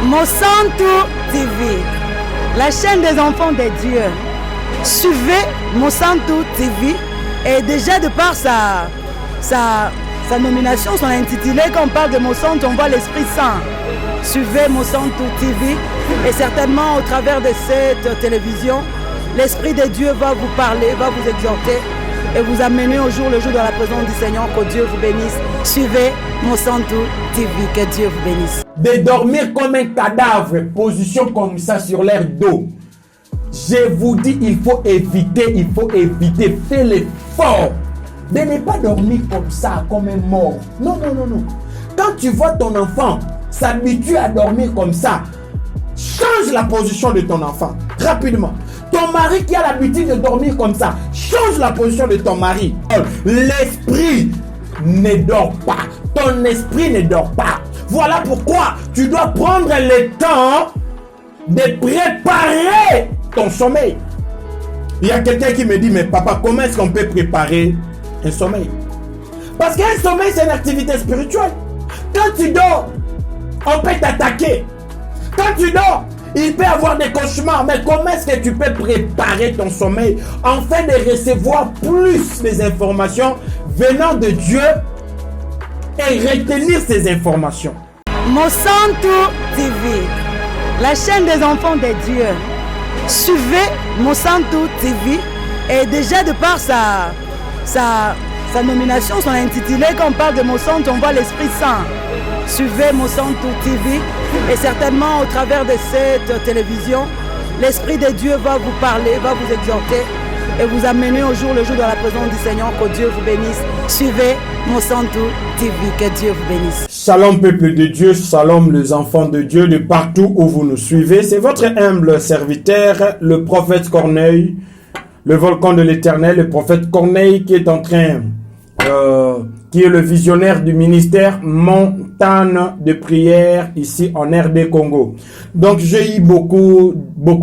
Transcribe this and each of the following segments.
Monsanto TV, la chaîne des enfants de Dieu. Suivez Monsanto TV et déjà de par sa nomination, son intitulé, quand on parle de Monsanto, on voit l'Esprit Saint. Suivez Monsanto TV et certainement au travers de cette télévision, l'Esprit de Dieu va vous parler, va vous exhorter et vous amener au jour le jour dans la présence du Seigneur. Que Dieu vous bénisse. Suivez Monsanto TV, que Dieu vous bénisse. De dormir comme un cadavre, position comme ça sur l'air d'eau. Je vous dis, il faut éviter, fais l'effort de ne pas dormir comme ça, comme un mort. Non. Quand tu vois ton enfant s'habituer à dormir comme ça, change la position de ton enfant, rapidement. Ton mari qui a l'habitude de dormir comme ça, change la position de ton mari. L'esprit ne dort pas. Ton esprit ne dort pas. Voilà pourquoi tu dois prendre le temps de préparer ton sommeil. Il y a quelqu'un qui me dit, mais papa, comment est-ce qu'on peut préparer un sommeil? Parce qu'un sommeil, c'est une activité spirituelle. Quand tu dors, on peut t'attaquer. Quand tu dors, il peut y avoir des cauchemars. Mais comment est-ce que tu peux préparer ton sommeil afin de recevoir plus des informations venant de Dieu et retenir ces informations? Monsanto TV, la chaîne des enfants de Dieu. Suivez Monsanto TV et déjà de par sa nomination, son intitulé, quand on parle de Monsanto, on voit l'Esprit Saint. Suivez Monsanto TV et certainement au travers de cette télévision, l'Esprit de Dieu va vous parler, va vous exhorter et vous amener au jour le jour dans la présence du Seigneur. Que Dieu vous bénisse. Suivez Monsanto TV, que Dieu vous bénisse. Shalom peuple de Dieu, shalom les enfants de Dieu de partout où vous nous suivez. C'est votre humble serviteur, le prophète Corneille, le volcan de l'Éternel, le prophète Corneille qui est en train, qui est le visionnaire du ministère Montagne de prière ici en RD Congo. Donc j'ai eu beaucoup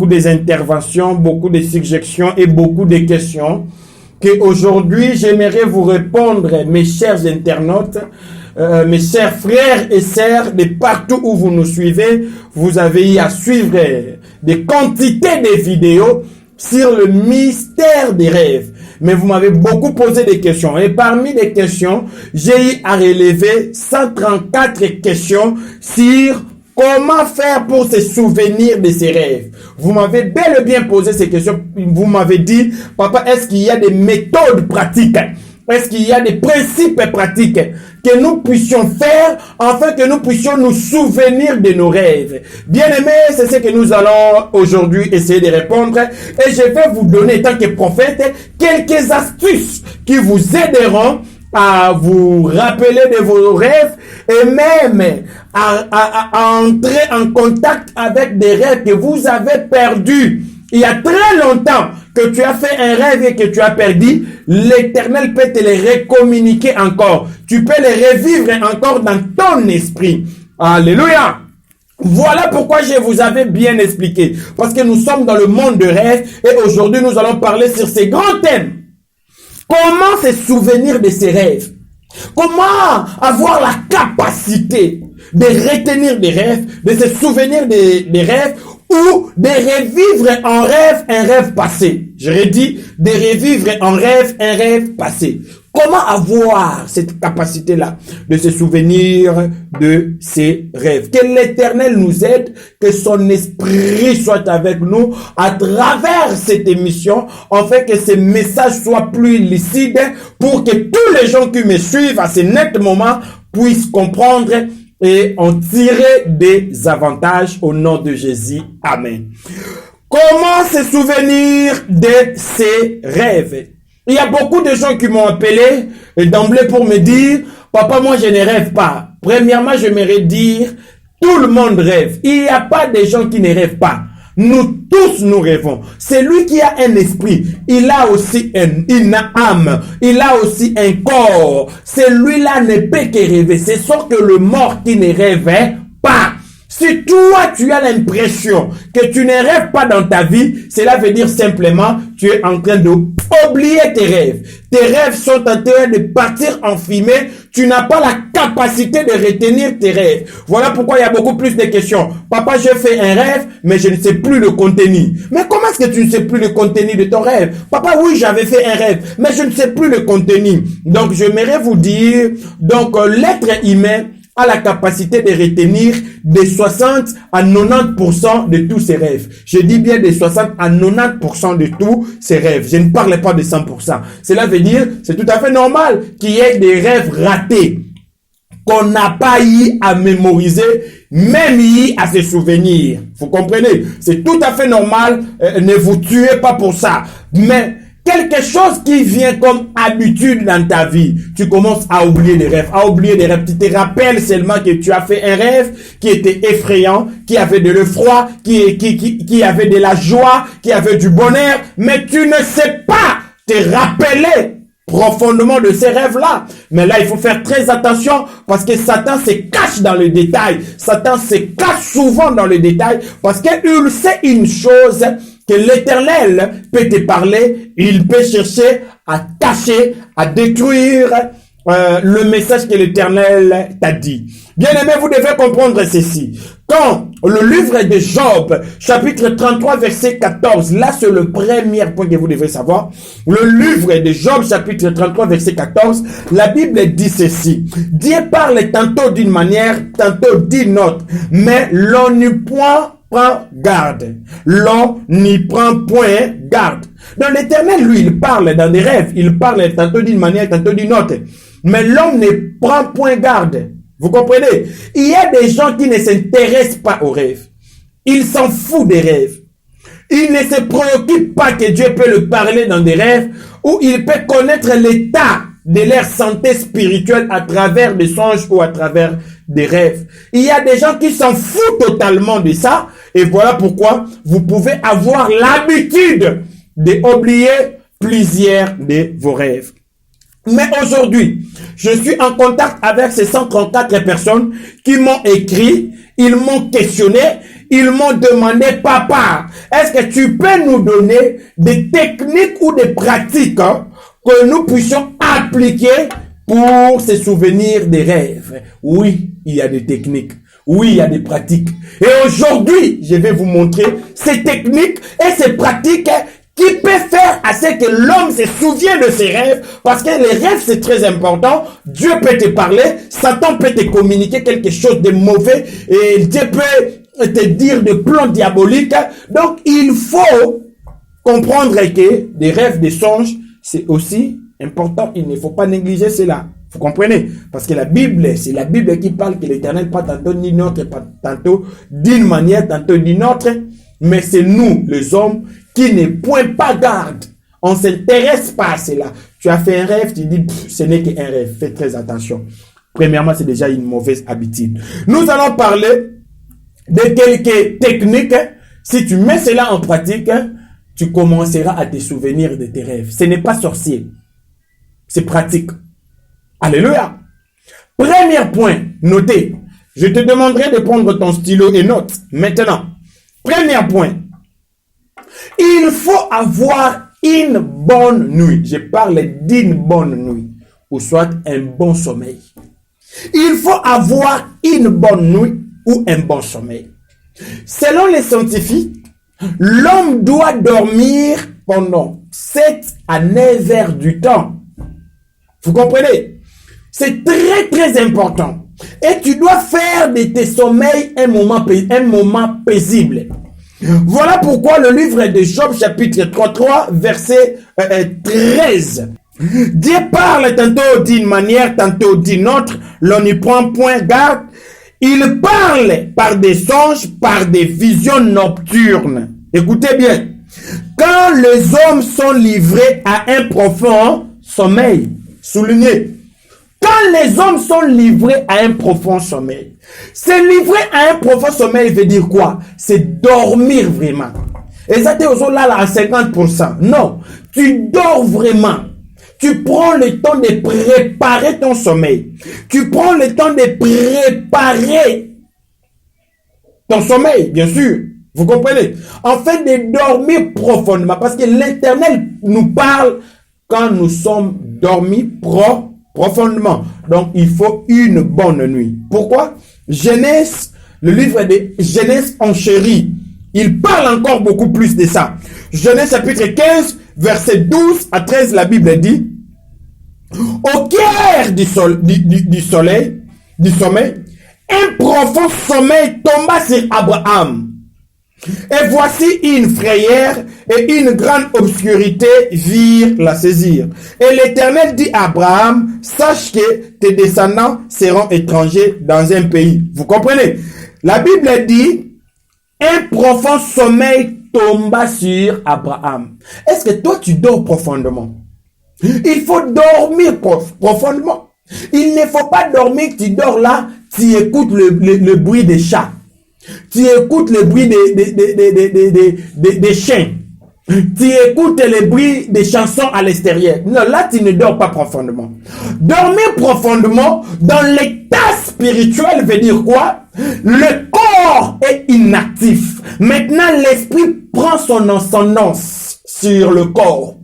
des interventions, beaucoup de suggestions et beaucoup de questions que aujourd'hui j'aimerais vous répondre, mes chers internautes. Mes chers frères et sœurs de partout où vous nous suivez, vous avez eu à suivre des quantités de vidéos sur le mystère des rêves. Mais vous m'avez beaucoup posé des questions. Et parmi les questions, j'ai eu à relever 134 questions sur comment faire pour se souvenir de ses rêves. Vous m'avez bel et bien posé ces questions. Vous m'avez dit, papa, est-ce qu'il y a des méthodes pratiques? Est-ce qu'il y a des principes pratiques que nous puissions faire afin que nous puissions nous souvenir de nos rêves? Bien aimés, c'est ce que nous allons aujourd'hui essayer de répondre. Et je vais vous donner, tant que prophète, quelques astuces qui vous aideront à vous rappeler de vos rêves et même à entrer en contact avec des rêves que vous avez perdus. Il y a très longtemps que tu as fait un rêve et que tu as perdu, l'Éternel peut te les recommuniquer encore. Tu peux les revivre encore dans ton esprit. Alléluia! Voilà pourquoi je vous avais bien expliqué. Parce que nous sommes dans le monde de rêve et aujourd'hui nous allons parler sur ces grands thèmes. Comment se souvenir de ses rêves? Comment avoir la capacité de retenir des rêves, de se souvenir des rêves ou de revivre en rêve un rêve passé. Je redis, de revivre en rêve un rêve passé. Comment avoir cette capacité-là de se souvenir de ses rêves? Que l'Éternel nous aide, que son esprit soit avec nous à travers cette émission, afin que ces messages soient plus lucides pour que tous les gens qui me suivent à ce net moment puissent comprendre et en tirer des avantages au nom de Jésus. Amen. Comment se souvenir de ses rêves? Il y a beaucoup de gens qui m'ont appelé d'emblée pour me dire, papa, moi je ne rêve pas. Premièrement, j'aimerais dire, tout le monde rêve. Il n'y a pas de gens qui ne rêvent pas. Nous tous, nous rêvons. Celui qui a un esprit, il a aussi une âme, il a aussi un corps. Celui-là ne peut que rêver. C'est sûr que le mort qui ne rêve pas. Si toi, tu as l'impression que tu ne rêves pas dans ta vie, cela veut dire simplement tu es en train de oublier tes rêves. Tes rêves sont en train de partir en fumée. Tu n'as pas la capacité de retenir tes rêves. Voilà pourquoi il y a beaucoup plus de questions. Papa, j'ai fait un rêve, mais je ne sais plus le contenu. Mais comment est-ce que tu ne sais plus le contenu de ton rêve? Papa, oui, j'avais fait un rêve, mais je ne sais plus le contenu. Donc, j'aimerais vous dire, donc, l'être humain a la capacité de retenir des 60 à 90% de tous ses rêves. Je dis bien des 60 à 90% de tous ses rêves. Je ne parle pas de 100%. Cela veut dire, c'est tout à fait normal qu'il y ait des rêves ratés qu'on n'a pas eu à mémoriser, même eu à se souvenir. Vous comprenez? C'est tout à fait normal. Ne vous tuez pas pour ça. Mais quelque chose qui vient comme habitude dans ta vie, tu commences à oublier les rêves, Tu te rappelles seulement que tu as fait un rêve qui était effrayant, qui avait de l'effroi, qui avait de la joie, qui avait du bonheur, mais tu ne sais pas te rappeler profondément de ces rêves-là. Mais là, il faut faire très attention parce que Satan se cache dans le détail. Satan se cache souvent dans le détail parce qu'il sait une chose, que l'Éternel peut te parler, il peut chercher à cacher, à détruire le message que l'Éternel t'a dit. Bien-aimé, vous devez comprendre ceci. Quand le livre de Job, chapitre 33, verset 14, là c'est le premier point que vous devez savoir. Le livre de Job, chapitre 33, verset 14, la Bible dit ceci. Dieu parle tantôt d'une manière, tantôt d'une autre, mais l'on n'y prend garde. L'on n'y prend point garde. Dans l'Éternel, lui, il parle dans des rêves. Il parle tantôt d'une manière, tantôt d'une autre. Mais l'homme ne prend point garde. Vous comprenez? Il y a des gens qui ne s'intéressent pas aux rêves. Ils s'en foutent des rêves. Ils ne se préoccupent pas que Dieu peut le parler dans des rêves ou il peut connaître l'état de leur santé spirituelle à travers des songes ou à travers des rêves. Il y a des gens qui s'en foutent totalement de ça et voilà pourquoi vous pouvez avoir l'habitude d'oublier plusieurs de vos rêves. Mais aujourd'hui, je suis en contact avec ces 134 personnes qui m'ont écrit, ils m'ont questionné, ils m'ont demandé, papa, est-ce que tu peux nous donner des techniques ou des pratiques que nous puissions appliquer pour se souvenir des rêves? Oui, il y a des techniques. Oui, il y a des pratiques. Et aujourd'hui, je vais vous montrer ces techniques et ces pratiques qui peut faire à ce que l'homme se souvienne de ses rêves, parce que les rêves c'est très important. Dieu peut te parler, Satan peut te communiquer quelque chose de mauvais et Dieu peut te dire des plans diaboliques. Donc il faut comprendre que des rêves, des songes, c'est aussi important. Il ne faut pas négliger cela. Vous comprenez? Parce que la Bible, c'est la Bible qui parle que l'Éternel pas tantôt d'une autre, pas tantôt d'une manière, tantôt d'une autre. Mais c'est nous, les hommes, qui ne point pas garde. On ne s'intéresse pas à cela. Tu as fait un rêve, tu dis, ce n'est qu'un rêve. Fais très attention. Premièrement, c'est déjà une mauvaise habitude. Nous allons parler de quelques techniques. Si tu mets cela en pratique, tu commenceras à te souvenir de tes rêves. Ce n'est pas sorcier. C'est pratique. Alléluia. Premier point, notez. Je te demanderai de prendre ton stylo et note. Maintenant, premier point. Il faut avoir une bonne nuit. Je parle d'une bonne nuit. Ou soit un bon sommeil. Il faut avoir une bonne nuit ou un bon sommeil. Selon les scientifiques, l'homme doit dormir pendant 7 à 9 heures du temps. Vous comprenez? C'est très très important. Et tu dois faire de tes sommeils un moment paisible. Voilà pourquoi le livre de Job, chapitre 33, verset 13. Dieu parle tantôt d'une manière, tantôt d'une autre. L'on n'y prend point garde. Il parle par des songes, par des visions nocturnes. Écoutez bien. Quand les hommes sont livrés à un profond sommeil, soulignez. Quand les hommes sont livrés à un profond sommeil, se livrer à un profond sommeil veut dire quoi? C'est dormir vraiment. Et ça t'est aussi là à 50%. Non, tu dors vraiment. Tu prends le temps de préparer ton sommeil. Tu prends le temps de préparer ton sommeil, bien sûr. Vous comprenez? Afin de dormir profondément. Parce que l'Éternel nous parle quand nous sommes dormis profondément. Donc, il faut une bonne nuit. Pourquoi? Genèse, le livre de Genèse en chéri, il parle encore beaucoup plus de ça. Genèse chapitre 15, verset 12 à 13, la Bible dit, au clair du sommeil, un profond sommeil tomba sur Abraham. Et voici une frayeur et une grande obscurité virent la saisir. Et l'Éternel dit à Abraham, sache que tes descendants seront étrangers dans un pays. Vous comprenez? La Bible dit, un profond sommeil tomba sur Abraham. Est-ce que toi tu dors profondément? Il faut dormir profondément. Il ne faut pas dormir, tu dors là, tu écoutes le bruit des chats. Tu écoutes le bruit des chiens. Tu écoutes le bruit des chansons à l'extérieur. Non, là, tu ne dors pas profondément. Dormir profondément dans l'état spirituel veut dire quoi? Le corps est inactif. Maintenant, l'esprit prend son ascendance sur le corps.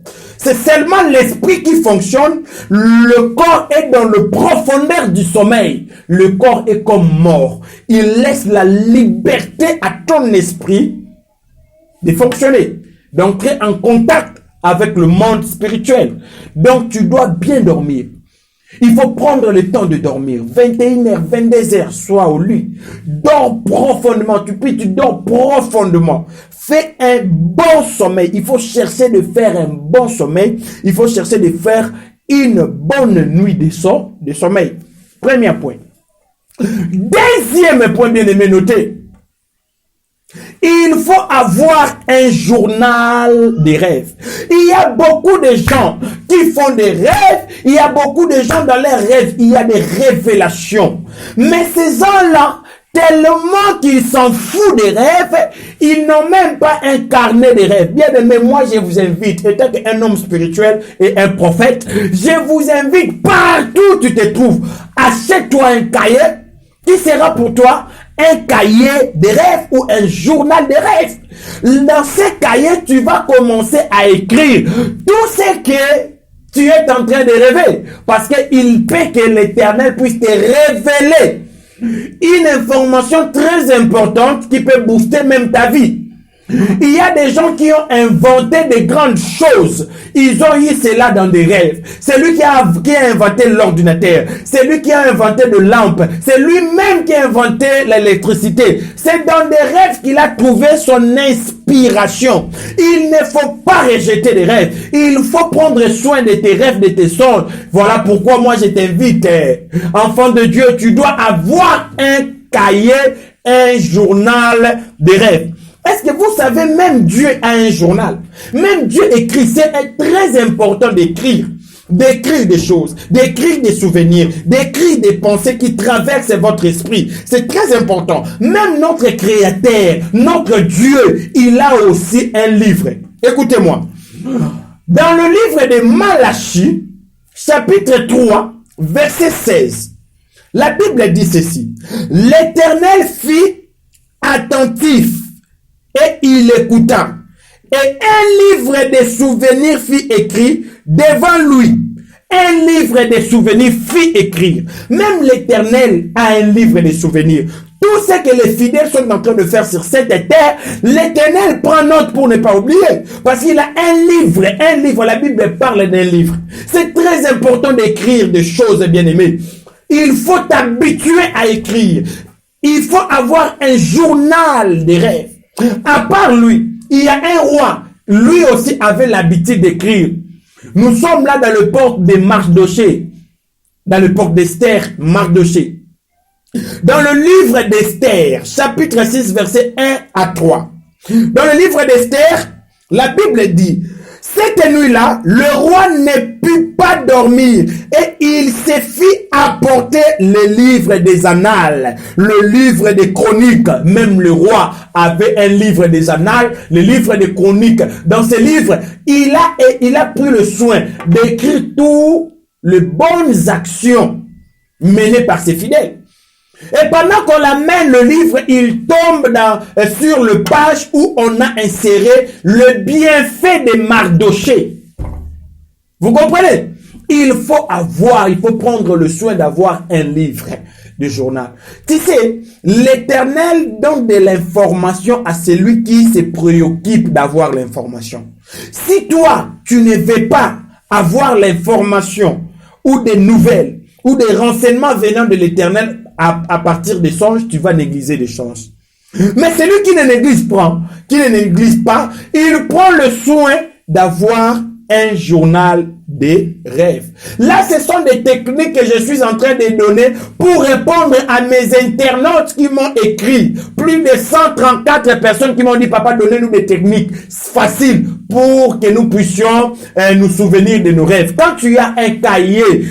C'est seulement l'esprit qui fonctionne. Le corps est dans le profondeur du sommeil. Le corps est comme mort. Il laisse la liberté à ton esprit de fonctionner, d'entrer en contact avec le monde spirituel. Donc, tu dois bien dormir. Il faut prendre le temps de dormir. 21h, 22h, sois au lit. Dors profondément. Tu dors profondément. Fais un bon sommeil. Il faut chercher de faire un bon sommeil. Il faut chercher de faire une bonne nuit de sommeil. Premier point. Deuxième point, bien aimé, notez. Il faut avoir un journal des rêves. Il y a beaucoup de gens qui font des rêves. Il y a beaucoup de gens dans leurs rêves. Il y a des révélations. Mais ces gens-là, tellement qu'ils s'en foutent des rêves, ils n'ont même pas un carnet de rêves. Bien aimé, moi je vous invite, étant un homme spirituel et un prophète, je vous invite partout où tu te trouves, achète-toi un cahier qui sera pour toi un cahier de rêves ou un journal de rêves. Dans ce cahier, tu vas commencer à écrire tout ce que tu es en train de rêver, parce qu'il peut que l'Éternel puisse te révéler une information très importante qui peut booster même ta vie. Il y a des gens qui ont inventé de grandes choses. Ils ont eu cela dans des rêves. C'est lui qui a inventé l'ordinateur. C'est lui qui a inventé de lampes. C'est lui-même qui a inventé l'électricité. C'est dans des rêves qu'il a trouvé son inspiration. Il ne faut pas rejeter les rêves. Il faut prendre soin de tes rêves, de tes songes. Voilà pourquoi moi je t'invite, enfant de Dieu, tu dois avoir un cahier, un journal de rêves. Est-ce que vous savez, même Dieu a un journal. Même Dieu écrit. C'est très important d'écrire. D'écrire des choses, d'écrire des souvenirs, d'écrire des pensées qui traversent votre esprit. C'est très important. Même notre Créateur, notre Dieu, il a aussi un livre. Écoutez-moi. Dans le livre de Malachie, chapitre 3, verset 16, la Bible dit ceci. L'Éternel fit attentif et il écouta. Et un livre de souvenirs fit écrit devant lui. Un livre de souvenirs fit écrire. Même l'Éternel a un livre de souvenirs. Tout ce que les fidèles sont en train de faire sur cette terre, l'Éternel prend note pour ne pas oublier. Parce qu'il a un livre. La Bible parle d'un livre. C'est très important d'écrire des choses, bien-aimés. Il faut t'habituer à écrire. Il faut avoir un journal des rêves. À part lui, il y a un roi. Lui aussi avait l'habitude d'écrire. Nous sommes là dans le port de Mardoché. Dans le port d'Esther, Mardoché. Dans le livre d'Esther, chapitre 6, verset 1 à 3. Dans le livre d'Esther, la Bible dit, cette nuit-là, le roi ne put pas dormir et il se fit apporter le livre des annales, le livre des chroniques. Même le roi avait un livre des annales, le livre des chroniques. Dans ce livre, il a pris le soin d'écrire toutes les bonnes actions menées par ses fidèles. Et pendant qu'on amène le livre, il tombe sur le page où on a inséré le bienfait de Mardoché. Vous comprenez? Il faut prendre le soin d'avoir un livre de journal. Tu sais, l'Éternel donne de l'information à celui qui se préoccupe d'avoir l'information. Si toi, tu ne veux pas avoir l'information ou des nouvelles ou des renseignements venant de l'Éternel à partir des songes, tu vas négliger des choses. Mais celui qui ne néglige pas, il prend le soin d'avoir un journal des rêves. Là, ce sont des techniques que je suis en train de donner pour répondre à mes internautes qui m'ont écrit. Plus de 134 personnes qui m'ont dit, papa, donnez-nous des techniques faciles pour que nous puissions nous souvenir de nos rêves. Quand tu as un cahier,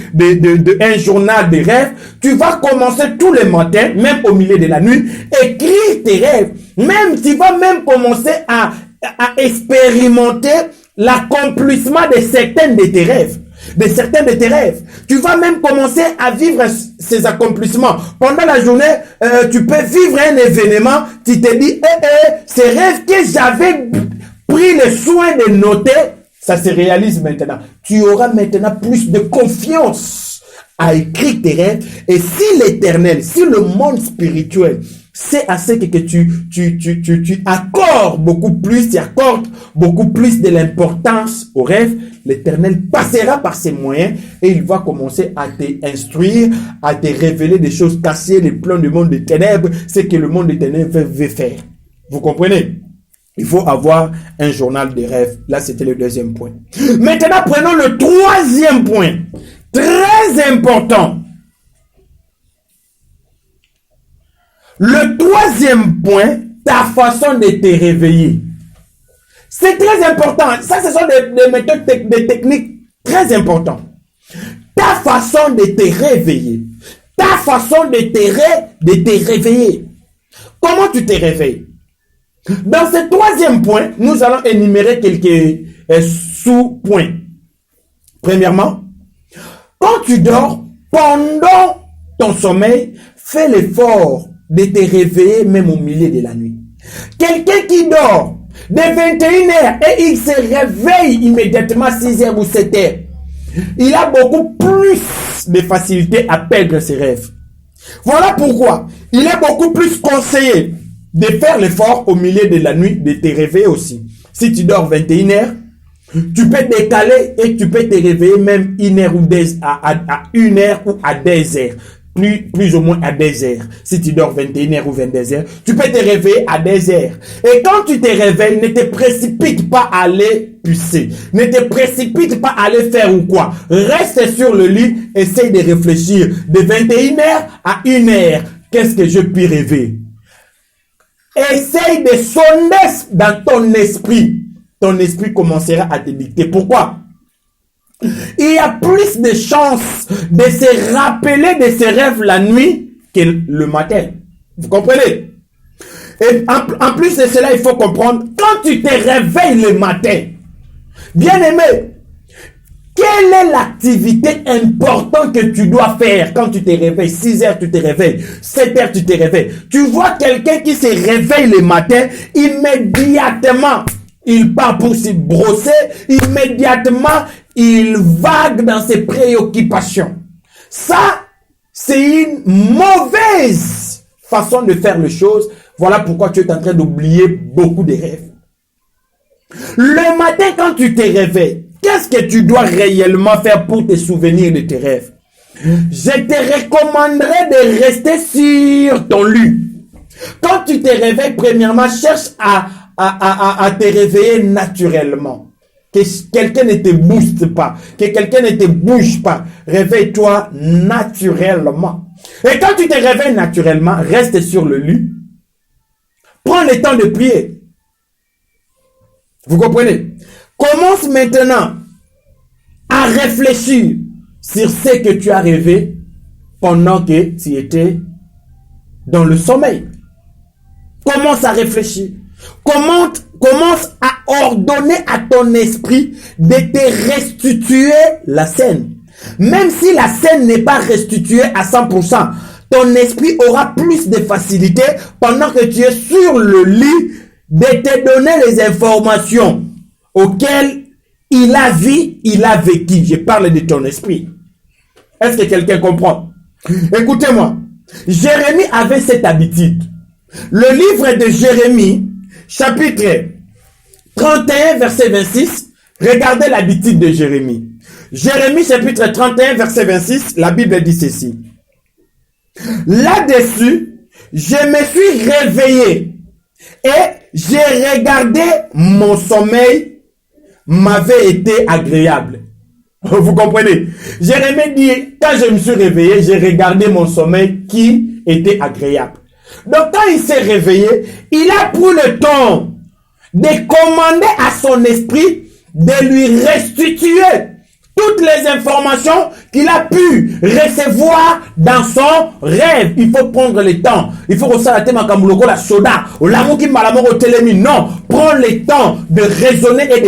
un journal des rêves, tu vas commencer tous les matins, même au milieu de la nuit, écrire tes rêves. Tu vas même commencer à expérimenter l'accomplissement de certains de tes rêves. Tu vas même commencer à vivre ces accomplissements. Pendant la journée, tu peux vivre un événement, tu te dis, ces rêves que j'avais pris le soin de noter, ça se réalise maintenant. Tu auras maintenant plus de confiance à écrire tes rêves. Et si l'Éternel, si le monde spirituel, c'est assez que tu accordes beaucoup plus, tu accordes beaucoup plus de l'importance aux rêves, l'Éternel passera par ses moyens et il va commencer à t'instruire, à te révéler des choses cachées, les plans du monde des ténèbres, ce que le monde des ténèbres veut faire. Vous comprenez? Il faut avoir un journal des rêves. Là, c'était le deuxième point. Maintenant, prenons le troisième point. Très important. Le troisième point, ta façon de te réveiller. C'est très important. Ça, ce sont des méthodes, des techniques très importantes. Ta façon de te réveiller. Ta façon de te réveiller. Comment tu te réveilles? Dans ce troisième point, nous allons énumérer quelques sous-points. Premièrement, quand tu dors, pendant ton sommeil, fais l'effort de te réveiller même au milieu de la nuit. Quelqu'un qui dort de 21h et il se réveille immédiatement à 6h ou 7h, il a beaucoup plus de facilité à perdre ses rêves. Voilà pourquoi il est beaucoup plus conseillé de faire l'effort au milieu de la nuit, de te réveiller aussi. Si tu dors 21h, tu peux décaler et tu peux te réveiller même 1h ou à 1h ou à 2h. Plus ou moins à 2h. Si tu dors 21h ou 22h, tu peux te réveiller à 2h. Et quand tu te réveilles, ne te précipite pas à aller pisser. Ne te précipite pas à aller faire ou quoi. Reste sur le lit, essaye de réfléchir. De 21h à 1h, qu'est-ce que je puis rêver? Essaye de sonder dans ton esprit. Ton esprit commencera à te dicter. Pourquoi? Il y a plus de chances de se rappeler de ses rêves la nuit que le matin. Vous comprenez? Et en plus de cela, il faut comprendre, quand tu te réveilles le matin, bien aimé, quelle est l'activité importante que tu dois faire quand tu te réveilles? 6h, tu te réveilles. 7h, tu te réveilles. Tu vois quelqu'un qui se réveille le matin, immédiatement, il part pour se brosser, immédiatement, il vague dans ses préoccupations. Ça, c'est une mauvaise façon de faire les choses. Voilà pourquoi tu es en train d'oublier beaucoup de rêves. Le matin, quand tu te réveilles, qu'est-ce que tu dois réellement faire pour te souvenir de tes rêves? Je te recommanderais de rester sur ton lit. Quand tu te réveilles, premièrement, cherche à te réveiller naturellement. Que quelqu'un ne te booste pas, que quelqu'un ne te bouge pas. Réveille-toi naturellement. Et quand tu te réveilles naturellement, reste sur le lit. Prends le temps de prier. Vous comprenez? Commence maintenant à réfléchir sur ce que tu as rêvé pendant que tu étais dans le sommeil. Commence à réfléchir. Commence à ordonner à ton esprit de te restituer la scène. Même si la scène n'est pas restituée à 100%, ton esprit aura plus de facilité pendant que tu es sur le lit de te donner les informations auxquelles il a vu, il a vécu. Je parle de ton esprit. Est-ce que quelqu'un comprend? Écoutez-moi. Jérémie avait cette habitude. Le livre de Jérémie, chapitre 31, verset 26, regardez l'habitude de Jérémie. Jérémie, chapitre 31, verset 26, la Bible dit ceci. Là-dessus, je me suis réveillé et j'ai regardé mon sommeil m'avait été agréable. Vous comprenez? Jérémie dit, quand je me suis réveillé, j'ai regardé mon sommeil qui était agréable. Donc quand il s'est réveillé, il a pris le temps de commander à son esprit de lui restituer toutes les informations qu'il a pu recevoir dans son rêve. Il faut prendre le temps. Il faut que ça la soda. Non, prends le temps de raisonner et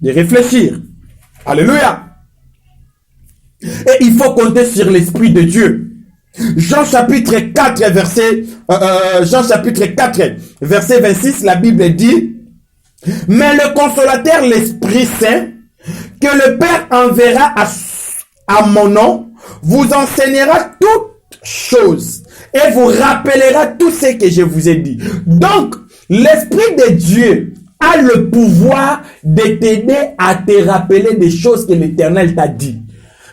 de réfléchir. Alléluia. Et il faut compter sur l'Esprit de Dieu. Jean chapitre 4, verset 26, la Bible dit, mais le consolateur, l'Esprit Saint, que le Père enverra à mon nom, vous enseignera toutes choses et vous rappellera tout ce que je vous ai dit. Donc, l'Esprit de Dieu a le pouvoir de t'aider à te rappeler des choses que l'Éternel t'a dit.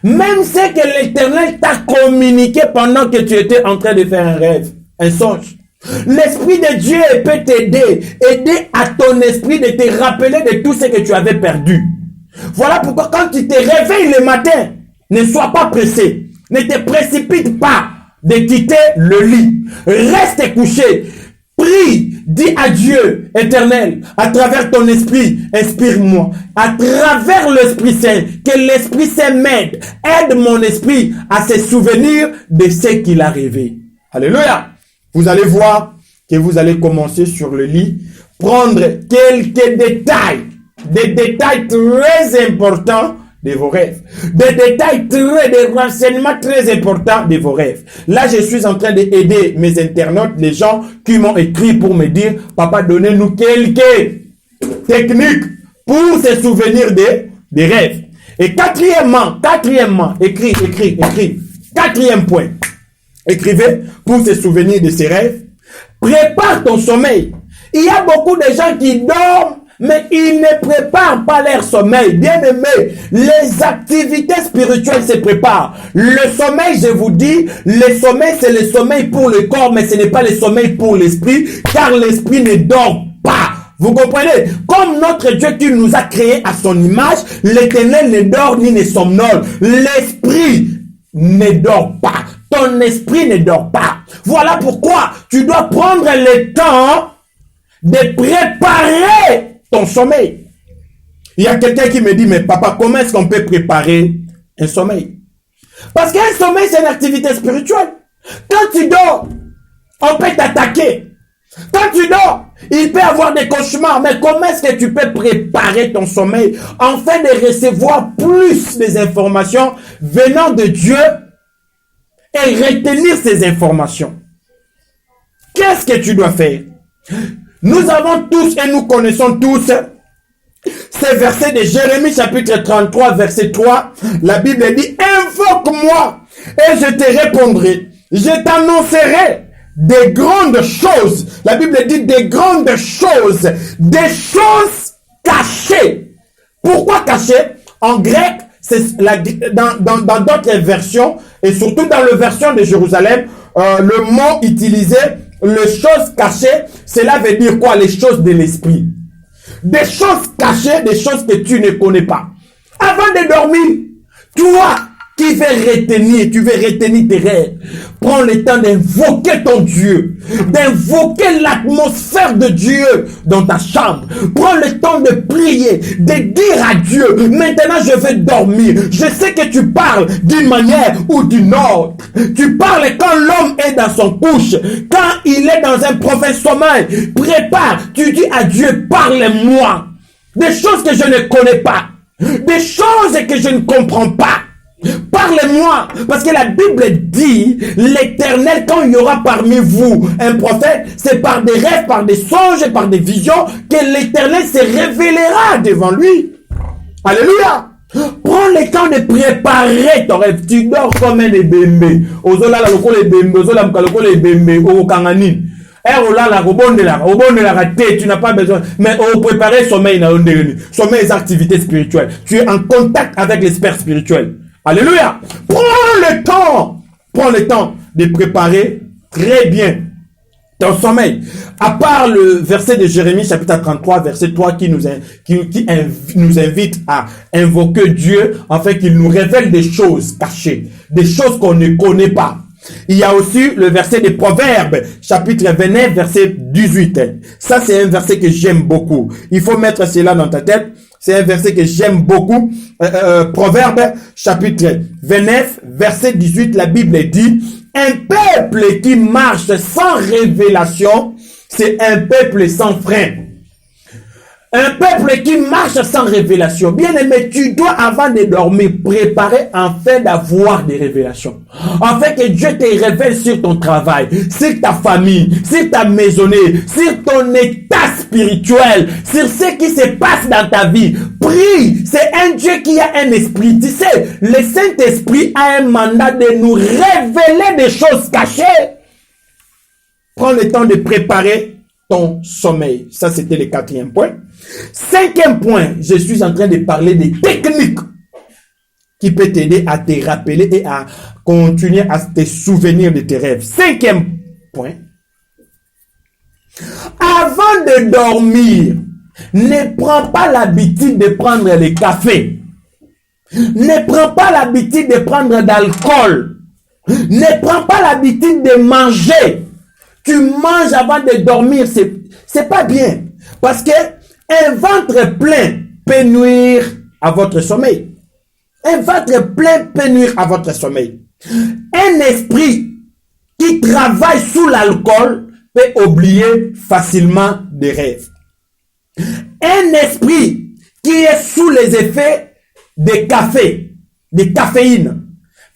Même ce que l'Éternel t'a communiqué pendant que tu étais en train de faire un rêve, un songe. L'Esprit de Dieu peut t'aider, aider à ton esprit de te rappeler de tout ce que tu avais perdu. Voilà pourquoi quand tu te réveilles le matin, ne sois pas pressé. Ne te précipite pas de quitter le lit. Reste couché. Prie, dis à Dieu éternel, à travers ton esprit, inspire-moi. À travers l'Esprit Saint, que l'Esprit Saint m'aide. Aide mon esprit à se souvenir de ce qu'il a rêvé. Alléluia. Vous allez voir que vous allez commencer sur le lit, prendre quelques détails, des détails très importants de vos rêves. Des renseignements très importants de vos rêves. Là, je suis en train d'aider mes internautes, les gens qui m'ont écrit pour me dire, papa, donnez-nous quelques techniques pour se souvenir des rêves. Et quatrièmement, écris. Quatrième point. Écrivez pour se souvenir de ses rêves. Prépare ton sommeil. Il y a beaucoup de gens qui dorment, mais ils ne préparent pas leur sommeil. Bien aimé, les activités spirituelles se préparent. Le sommeil, je vous dis, le sommeil, c'est le sommeil pour le corps, mais ce n'est pas le sommeil pour l'esprit, car l'esprit ne dort pas. Vous comprenez? Comme notre Dieu qui nous a créés à son image, l'Éternel ne dort ni ne somnole. L'esprit ne dort pas. Ton esprit ne dort pas. Voilà pourquoi tu dois prendre le temps de préparer ton sommeil. Il y a quelqu'un qui me dit, mais papa, comment est-ce qu'on peut préparer un sommeil? Parce qu'un sommeil, c'est une activité spirituelle. Quand tu dors, on peut t'attaquer. Quand tu dors, il peut y avoir des cauchemars. Mais comment est-ce que tu peux préparer ton sommeil afin de recevoir plus des informations venant de Dieu et retenir ces informations? Qu'est-ce que tu dois faire? Nous avons tous et nous connaissons tous ces versets de Jérémie chapitre 33 verset 3. La Bible dit, invoque-moi et je te répondrai. Je t'annoncerai des grandes choses. La Bible dit des grandes choses. Des choses cachées. Pourquoi cachées? En grec, c'est dans d'autres versions, et surtout dans la version de Jérusalem, le mot utilisé, les choses cachées, cela veut dire quoi? Les choses de l'esprit. Des choses cachées, des choses que tu ne connais pas. Avant de dormir, toi qui tu veux retenir tes rêves, prends le temps d'invoquer ton Dieu, d'invoquer l'atmosphère de Dieu dans ta chambre. Prends le temps de prier, de dire à Dieu, maintenant je vais dormir. Je sais que tu parles d'une manière ou d'une autre. Tu parles quand l'homme est dans son couche, quand il est dans un profond sommeil. Prépare, tu dis à Dieu, parle-moi. Des choses que je ne connais pas, des choses que je ne comprends pas. Parlez-moi, parce que la Bible dit, l'Éternel, quand il y aura parmi vous un prophète, c'est par des rêves, par des songes, par des visions, que l'Éternel se révélera devant lui. Alléluia. Prends le temps de préparer ton rêve. Tu dors comme un ébémbé. Ozola la loko le bembe, ozola mka loko le bembe, o kangani. Tu n'as pas besoin. Mais au préparer sommeil, sommeil est activité spirituelle. Tu es en contact avec l'expert spirituel. Alléluia. Prends le temps de préparer très bien ton sommeil. À part le verset de Jérémie chapitre 33 verset 3 qui nous invite à invoquer Dieu afin qu'il nous révèle des choses cachées, des choses qu'on ne connaît pas. Il y a aussi le verset des Proverbes, chapitre 29, verset 18. Ça, c'est un verset que j'aime beaucoup. Il faut mettre cela dans ta tête. C'est un verset que j'aime beaucoup. Proverbes, chapitre 29, verset 18, la Bible dit, un peuple qui marche sans révélation, c'est un peuple sans frein. Un peuple qui marche sans révélation. Bien aimé, tu dois avant de dormir préparer afin d'avoir des révélations. Afin que Dieu te révèle sur ton travail, sur ta famille, sur ta maisonnée, sur ton état spirituel, sur ce qui se passe dans ta vie. Prie, c'est un Dieu qui a un esprit. Tu sais, le Saint-Esprit a un mandat de nous révéler des choses cachées. Prends le temps de préparer ton sommeil. Ça, c'était le 4e point. 5e point, je suis en train de parler des techniques qui peuvent t'aider à te rappeler et à continuer à te souvenir de tes rêves. 5e point. Avant de dormir, ne prends pas l'habitude de prendre le café. Ne prends pas l'habitude de prendre d'alcool. Ne prends pas l'habitude de manger. Tu manges avant de dormir, c'est pas bien. Parce que un ventre plein peut nuire à votre sommeil. Un ventre plein peut nuire à votre sommeil. Un esprit qui travaille sous l'alcool peut oublier facilement des rêves. Un esprit qui est sous les effets de café, de caféine,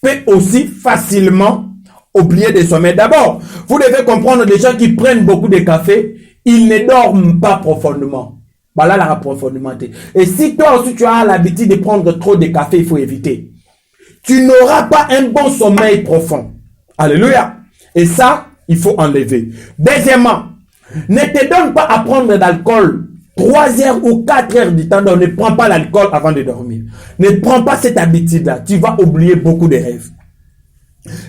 peut aussi facilement oublier des sommeils. D'abord, vous devez comprendre les gens qui prennent beaucoup de café, ils ne dorment pas profondément. Voilà la profondément. Et si toi aussi tu as l'habitude de prendre trop de café, il faut éviter. Tu n'auras pas un bon sommeil profond. Alléluia. Et ça, il faut enlever. Deuxièmement, ne te donne pas à prendre d'alcool 3 heures ou 4 heures du temps. Donc ne prends pas l'alcool avant de dormir. Ne prends pas cette habitude-là. Tu vas oublier beaucoup de rêves.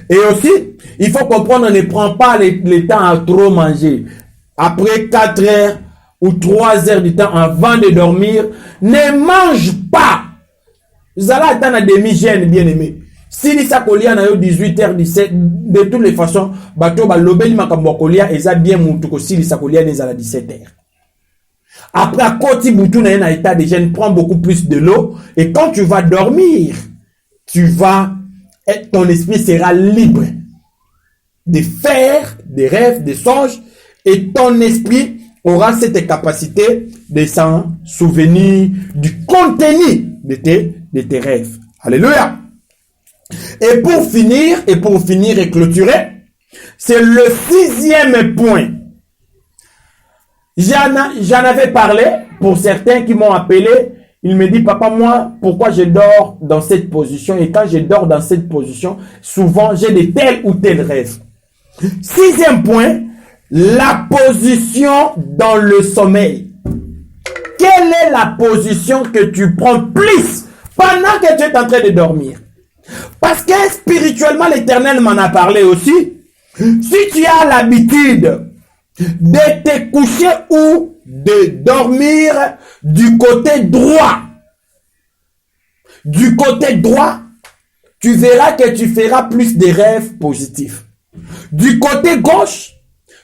Et aussi, il faut comprendre, ne prends pas le temps à trop manger. Après 4 heures ou 3 heures du temps avant de dormir, ne mange pas. Vous allez attendre à demi-gêne, bien aimé. Si les sacolia na 18h, 17, de toutes les façons, bateau ba lobeli makambokolia eza bien mutuko si les sacolia n'est à la 17h. Après, à côté boutou na un état de gêne, prends beaucoup plus de l'eau et quand tu vas dormir, ton esprit sera libre de faire des rêves, des songes et ton esprit aura cette capacité de s'en souvenir du contenu de tes rêves. Alléluia. Et pour finir et clôturer, c'est le 6e point. J'en avais parlé pour certains qui m'ont appelé. Il me dit, papa, moi, pourquoi je dors dans cette position? Et quand je dors dans cette position, souvent, j'ai de tels ou tels rêves. 6e point, la position dans le sommeil. Quelle est la position que tu prends plus pendant que tu es en train de dormir? Parce que spirituellement, l'Éternel m'en a parlé aussi. Si tu as l'habitude de te coucher ou de dormir du côté droit, tu verras que tu feras plus de rêves positifs. Du côté gauche,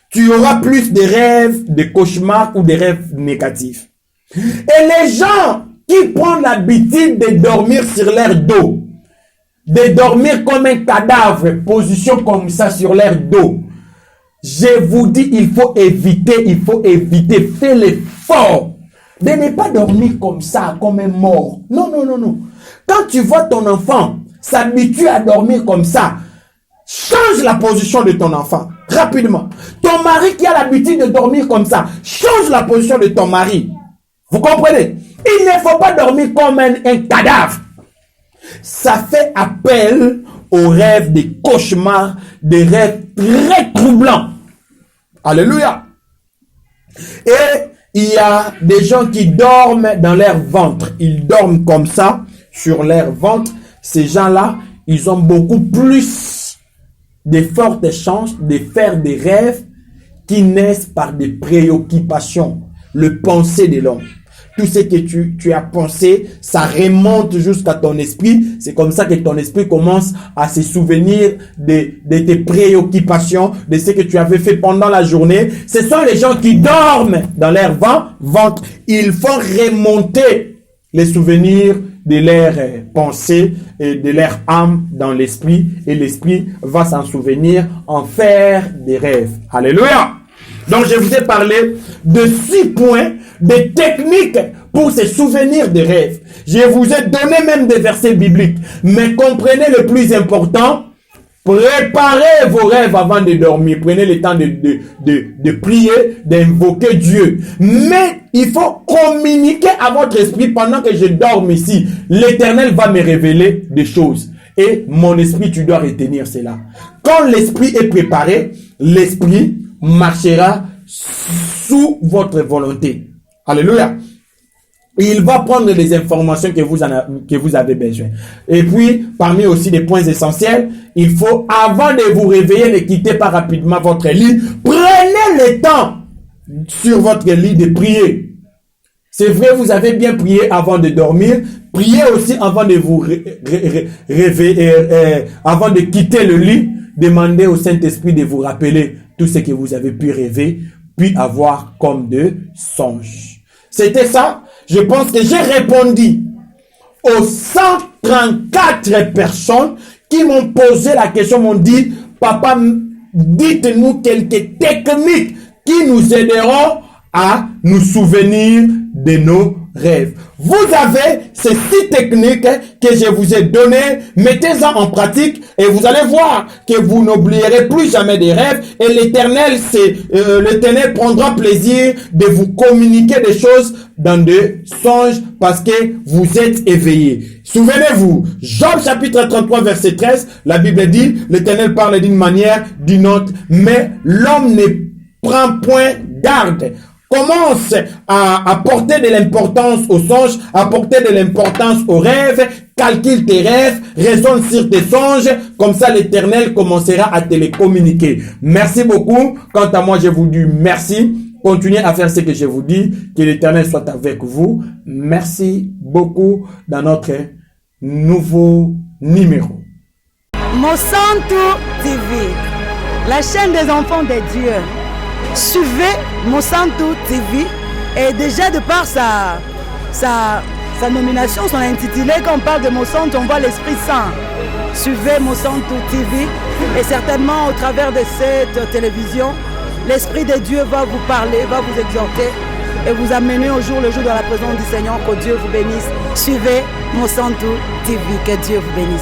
tu auras plus de rêves, de cauchemars ou de rêves négatifs. Et les gens qui prennent l'habitude de dormir sur leur dos, de dormir comme un cadavre, position comme ça sur leur dos, je vous dis, il faut éviter, fais l'effort de ne pas dormir comme ça, comme un mort. Non. Quand tu vois ton enfant s'habitue à dormir comme ça, change la position de ton enfant, rapidement. Ton mari qui a l'habitude de dormir comme ça, change la position de ton mari. Vous comprenez? Il ne faut pas dormir comme un cadavre. Ça fait appel aux rêves, des cauchemars, des rêves très troublants. Alléluia. Et il y a des gens qui dorment dans leur ventre. Ils dorment comme ça, sur leur ventre. Ces gens-là, ils ont beaucoup plus de fortes chances de faire des rêves qui naissent par des préoccupations, le pensée de l'homme. Tout ce que tu as pensé, ça remonte jusqu'à ton esprit. C'est comme ça que ton esprit commence à se souvenir de tes préoccupations, de ce que tu avais fait pendant la journée. Ce sont les gens qui dorment dans leur ventre. Ils font remonter les souvenirs de leurs pensées et de leur âme dans l'esprit. Et l'esprit va s'en souvenir, en faire des rêves. Alléluia! Donc je vous ai parlé de 6 points, de techniques pour se souvenir des rêves. Je vous ai donné même des versets bibliques. Mais comprenez le plus important, préparez vos rêves avant de dormir. Prenez le temps de prier, d'invoquer Dieu. Mais il faut communiquer à votre esprit pendant que je dorme ici. L'Éternel va me révéler des choses. Et mon esprit, tu dois retenir cela. Quand l'esprit est préparé, l'esprit marchera sous votre volonté. Alléluia. Il va prendre les informations que vous avez besoin. Et puis, parmi aussi des points essentiels, il faut, avant de vous réveiller, ne quittez pas rapidement votre lit. Prenez le temps sur votre lit de prier. C'est vrai, vous avez bien prié avant de dormir. Priez aussi avant de vous réveiller, avant de quitter le lit. Demandez au Saint-Esprit de vous rappeler tout ce que vous avez pu rêver, puis avoir comme de songes. C'était ça. Je pense que j'ai répondu aux 134 personnes qui m'ont posé la question, m'ont dit, papa, dites-nous quelques techniques qui nous aideront à nous souvenir de nos rêves. Vous avez ces 6 techniques que je vous ai données. Mettez-en en pratique et vous allez voir que vous n'oublierez plus jamais des rêves. Et l'Éternel prendra plaisir de vous communiquer des choses dans des songes parce que vous êtes éveillés. Souvenez-vous, Job chapitre 33 verset 13, la Bible dit, l'Éternel parle d'une manière, d'une autre, mais l'homme ne prend point garde. Commence à porter de l'importance aux songes, à porter de l'importance aux rêves, calcule tes rêves, raisonne sur tes songes, comme ça l'Éternel commencera à te les communiquer. Merci beaucoup. Quant à moi, je vous dis merci. Continuez à faire ce que je vous dis, que l'Éternel soit avec vous. Merci beaucoup dans notre nouveau numéro. Monsanto TV, la chaîne des enfants de Dieu. Suivez Monsanto TV et déjà de par sa nomination, son intitulé, quand on parle de Monsanto, on voit l'Esprit Saint. Suivez Monsanto TV et certainement au travers de cette télévision, l'Esprit de Dieu va vous parler, va vous exhorter et vous amener au jour le jour dans la présence du Seigneur. Que Dieu vous bénisse. Suivez Monsanto TV, que Dieu vous bénisse.